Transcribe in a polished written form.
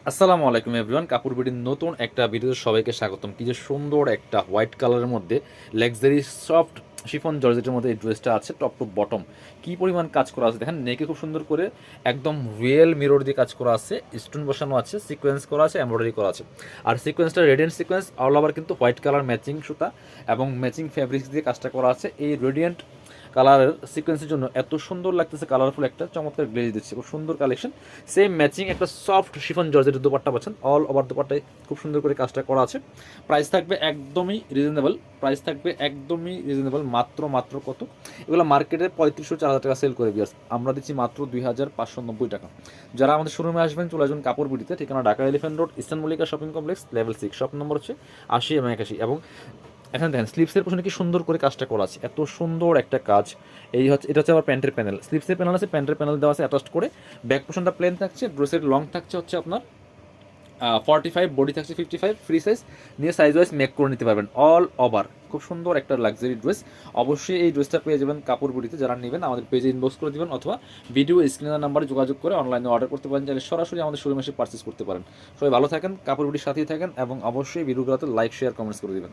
আসসালামু আলাইকুম এভরিওয়ান, কাপড় বিডির নতুন একটা ভিডিওতে সবাইকে স্বাগতম। কি যে সুন্দর একটা হোয়াইট কালারের মধ্যে লাক্সারি সফট শিফন জর্জেটের মধ্যে এই ড্রেসটা আছে, টপ টু বটম কি পরিমাণ কাজ করা আছে দেখেন। নেকে খুব সুন্দর করে একদম রিয়েল মিরর দিয়ে কাজ করা আছে, স্টোন বসানো আছে, সিকোয়েন্স করা আছে, এমব্রয়ডারি করা আছে। আর সিকোয়েন্সটা রেডিয়েন্ট সিকোয়েন্স, অল ওভার কিন্তু হোয়াইট কালার ম্যাচিং সুতা এবং ম্যাচিং ফ্যাব্রিক্স দিয়ে কাজটা করা আছে। এই রেডিয়েন্ট কালারের সিকোয়েন্সের জন্য এত সুন্দর লাগতেছে, কালারফুল একটা চমৎকার গ্লেজ দিচ্ছে, খুব সুন্দর কালেকশন। সেম ম্যাচিং একটা সফট শিফন জর্জেটের দুপাট্টা পাচ্ছেন, অল ওভার দুপাট্টায় খুব সুন্দর করে কাজটা করা আছে। প্রাইস থাকবে একদমই রিজনেবল, মাত্র মাত্র কত, এগুলো মার্কেটে 3500-4000 টাকা সেল করে বিয়ার্স, আমরা দিচ্ছি মাত্র 2590 টাকা। যারা আমাদের শোরুমে আসবেন চলে আসবেন কাপড় বিডিতে, ঠিকানা Dhaka elephant road, eastern Mallika shopping complex, level 6, shop number হচ্ছে 80 এবং 81। এবং এখানে দেখেন স্লিপসের পোশনে কি সুন্দর করে কাজটা করা আছে, এত সুন্দর একটা কাজ। এটা হচ্ছে আবার প্যান্টের প্যানেল, স্লিপসের প্যানেল আছে, প্যান্টের প্যানেল দেওয়া আছে অ্যাটাচড করে। ব্যাক পোশনটা প্লেন থাকছে, ড্রেসের লং থাকছে হচ্ছে আপনার 45, বডি থাকছে 55, ফ্রি সাইজ নিয়ে সাইজ ওয়াইজ মেক করে নিতে পারবেন অল ওভার। খুব সুন্দর একটা লাক্সারি ড্রেস। অবশ্যই এই ড্রেসটা পেয়ে যাবেন কাপড় বুটিতে, যারা নেবেন আমাদের পেজে ইনবক্স করে দিবেন অথবা ভিডিও স্ক্রিনের নাম্বারে যোগাযোগ করে অনলাইনে অর্ডার করতে পারেন, চাইলে সরাসরি আমাদের শোরুমে এসে পারচেস করতে পারেন। সবাই ভালো থাকেন, কাপড় বুটির সাথেই থাকেন এবং অবশ্যই ভিডিওগুলোতে লাইক শেয়ার কমেন্টস করে দিবেন।